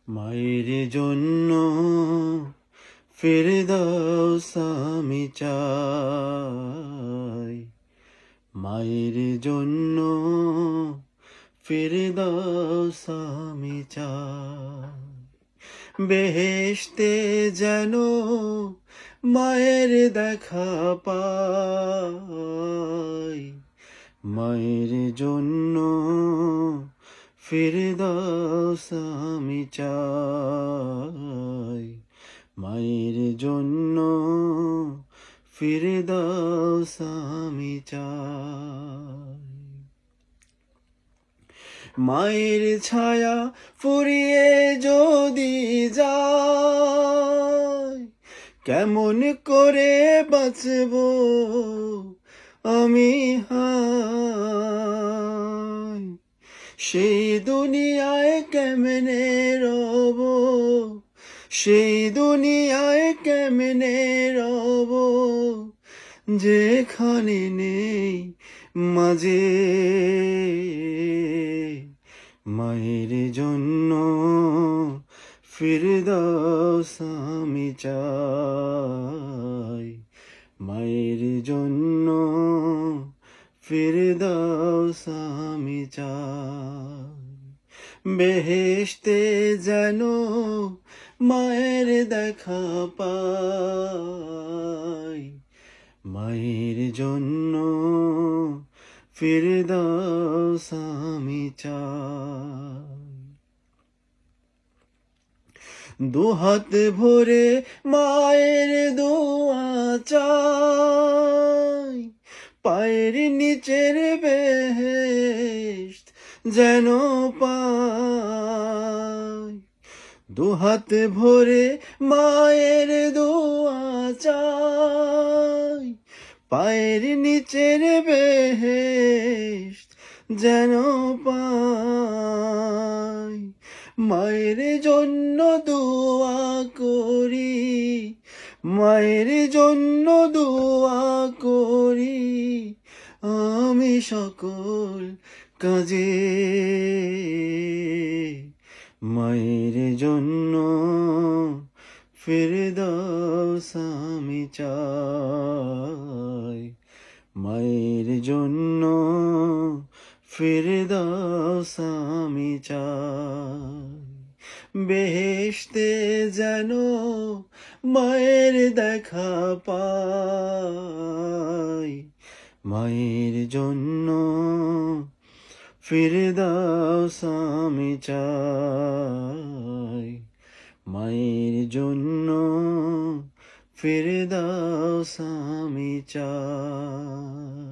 মায়ের জন্য ফেরদৌস আমি চাই, মায়ের জন্য ফেরদৌস আমি চাই। বেহেশতে যেন মায়ের দেখা পাই, মায়ের জন্য ফেরদৌস আমি চাই, মায়ের জন্য ফেরদৌস আমি চাই। মায়ের ছায়া ফুরিয়ে যদি যায়, কেমন করে বাঁচব আমি হায়, সেই দুনিয়ায় কেমনে রব, সেই দুনিয়ায় কেমনে রব, যেখানে নেই মাঝে মায়ের জন্য ফেরদৌস আমি চাই, মায়ের জন্য ফেরদৌস আমি চাই। বেহেশতে যেন মায়ের দেখা পাই, মায়ের জন্য ফেরদৌস আমি চাই। দুহাত ভরে মায়ের দোয়া চাই, পায়ের নিচের বেহেশত যেন পাই। দুহাত ভরে মায়ের দোয়া চাই, পায়ের নিচের বেহেশত যেন পাই। মায়ের জন্য দোয়া করি, মায়ের জন্য দোয়া করি আমি সকল কাজে, মায়ের জন্য ফেরদৌস আমি চাই, মায়ের জন্য ফেরদৌস আমি চাই। বেহেশতে যেন মায়ের দেখা পাই, মায়ের জন্য ফেরদৌস আমি চাই, মায়ের জন্য ফেরদৌস আমি চাই।